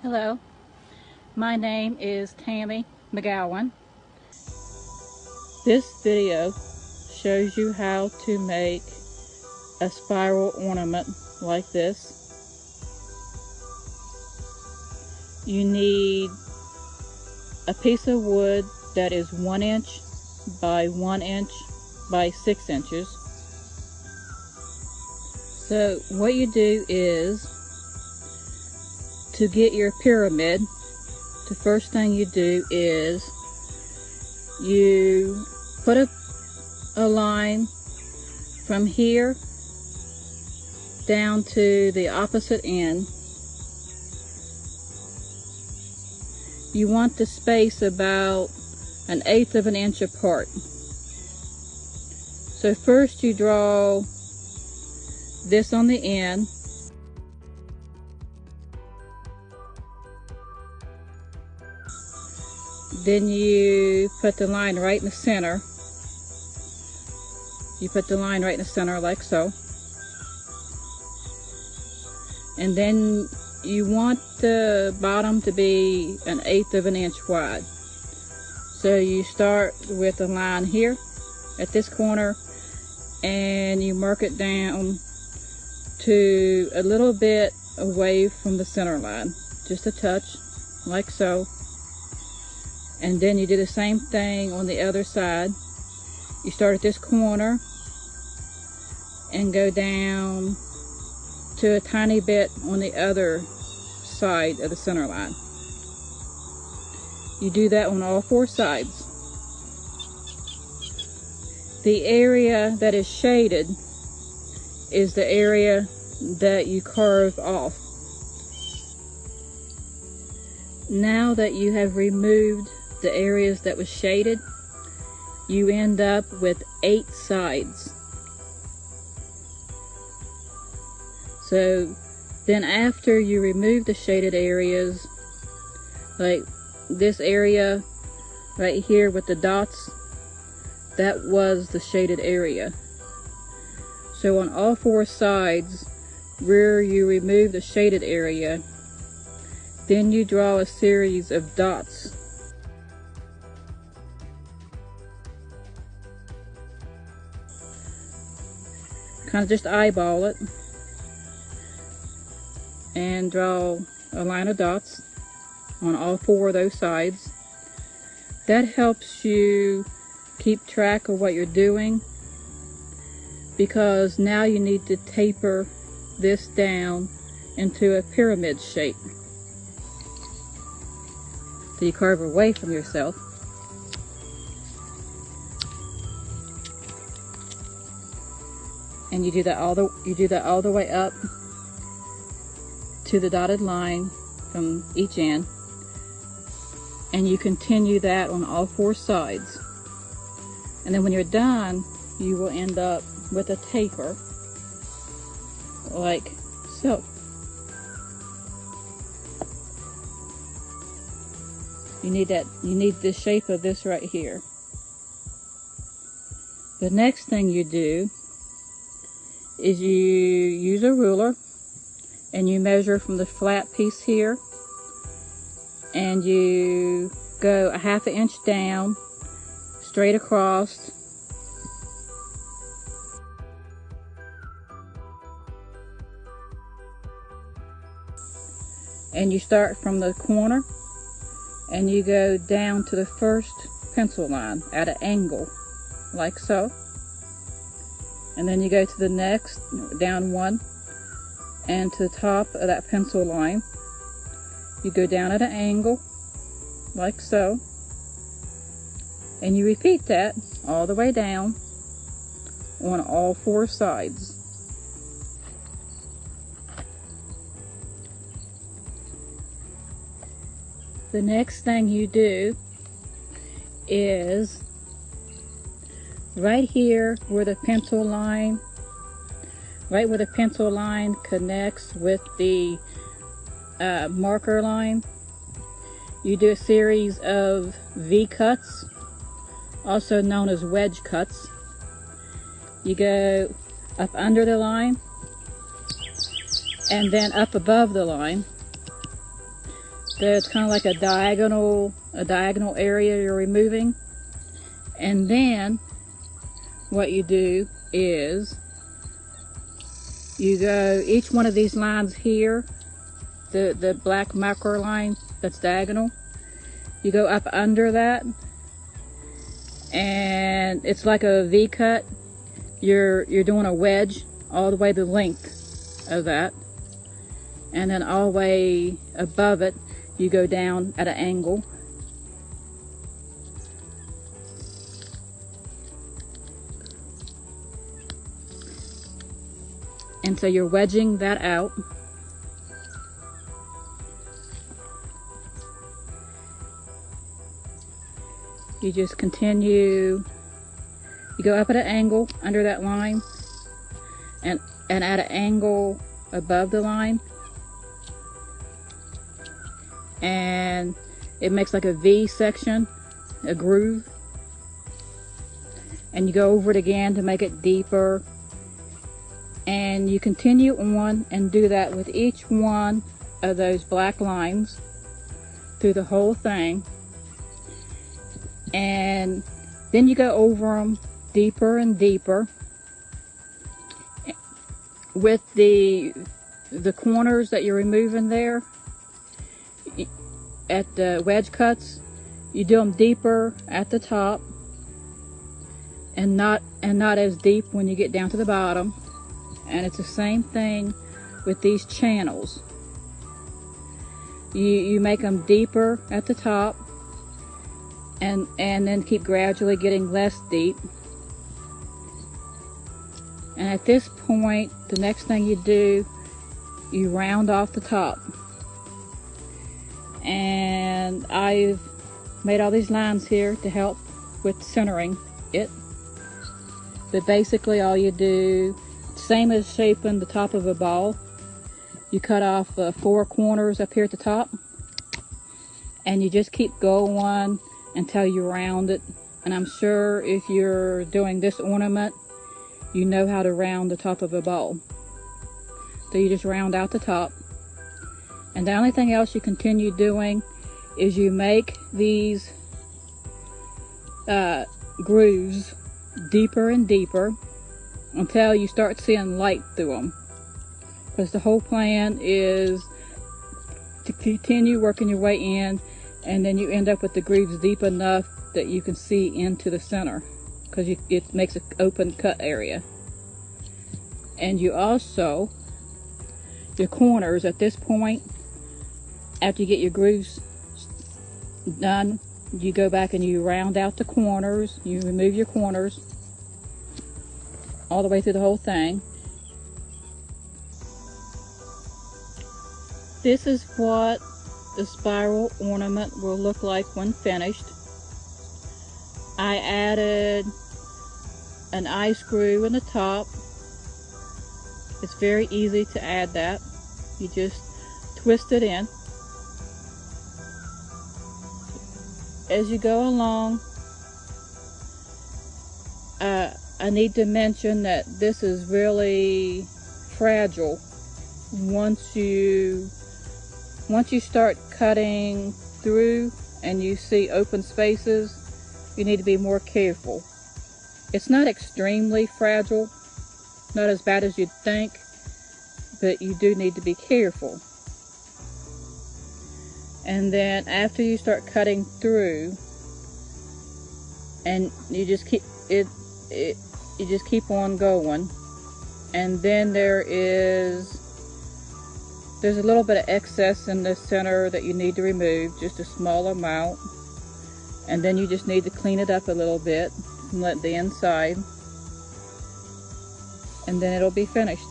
Hello, my name is Tammy McGowan. This video shows you how to make a spiral ornament like this. You need a piece of wood that is 1 inch by 1 inch by 6 inches. So what you do is, to get your pyramid, the first thing you do is you put a line from here down to the opposite end. You want the space about 1/8 of an inch apart. So first you draw this on the end. Then you put the line right in the center. You put the line right in the center like so. And then you want the bottom to be 1/8 of an inch wide. So you start with the line here at this corner and you mark it down to a little bit away from the center line, just a touch, like so. And then you do the same thing on the other side. You start at this corner and go down to a tiny bit on the other side of the center line. You do that on all 4 sides. The area that is shaded is the area that you carve off. Now that you have removed the areas that was shaded, you end up with 8 sides. So then after you remove the shaded areas, like this area right here with the dots, that was the shaded area. So on all 4 sides where you remove the shaded area, then you draw a series of dots. Kind of just eyeball it and draw a line of dots on all 4 of those sides. That helps you keep track of what you're doing, because now you need to taper this down into a pyramid shape. So you carve away from yourself. And you do that all the way up to the dotted line from each end, and you continue that on all 4 sides. And then when you're done, you will end up with a taper like so. You need the shape of this right here. The next thing you do is you use a ruler and you measure from the flat piece here, and you go 1/2 inch down straight across, and you start from the corner and you go down to the first pencil line at an angle like so. And then you go to the next, down 1, and to the top of that pencil line, you go down at an angle, like so. And you repeat that all the way down on all 4 sides. The next thing you do is right here where the pencil line connects with the marker line, you do a series of V cuts, also known as wedge cuts. You go up under the line and then up above the line. That's kind of like a diagonal area you're removing. And then what you do is you go each one of these lines here, the black marker line that's diagonal, you go up under that, and it's like a V cut. You're doing a wedge all the way the length of that, and then all the way above it you go down at an angle. And so you're wedging that out. You just continue, you go up at an angle under that line, and at an angle above the line, and it makes like a V section, a groove, and you go over it again to make it deeper, and you continue on and do that with each one of those black lines through the whole thing. And then you go over them deeper and deeper with the corners that you're removing there at the wedge cuts. You do them deeper at the top and not as deep when you get down to the bottom. And it's the same thing with these channels. You make them deeper at the top, and then keep gradually getting less deep. And at this point, the next thing you do, you round off the top. And I've made all these lines here to help with centering it. But basically all you do, same as shaping the top of a ball, you cut off 4 corners up here at the top, and you just keep going until you round it. And I'm sure if you're doing this ornament, you know how to round the top of a ball. So you just round out the top. And the only thing else you continue doing is you make these grooves deeper and deeper until you start seeing light through them. Because the whole plan is to continue working your way in, and then you end up with the grooves deep enough that you can see into the center, because it makes an open cut area. And you also, your corners at this point, after you get your grooves done, you go back and you round out the corners, you remove your corners all the way through the whole thing. This is what the spiral ornament will look like when finished. I added an eye screw in the top. It's very easy to add that. You just twist it in. As you go along, I need to mention that this is really fragile. Once you start cutting through and you see open spaces, you need to be more careful. It's not extremely fragile, not as bad as you'd think, but you do need to be careful. And then after you start cutting through, and you just keep you just keep on going, and then there's a little bit of excess in the center that you need to remove, just a small amount, and then you just need to clean it up a little bit and let the inside, and then it'll be finished.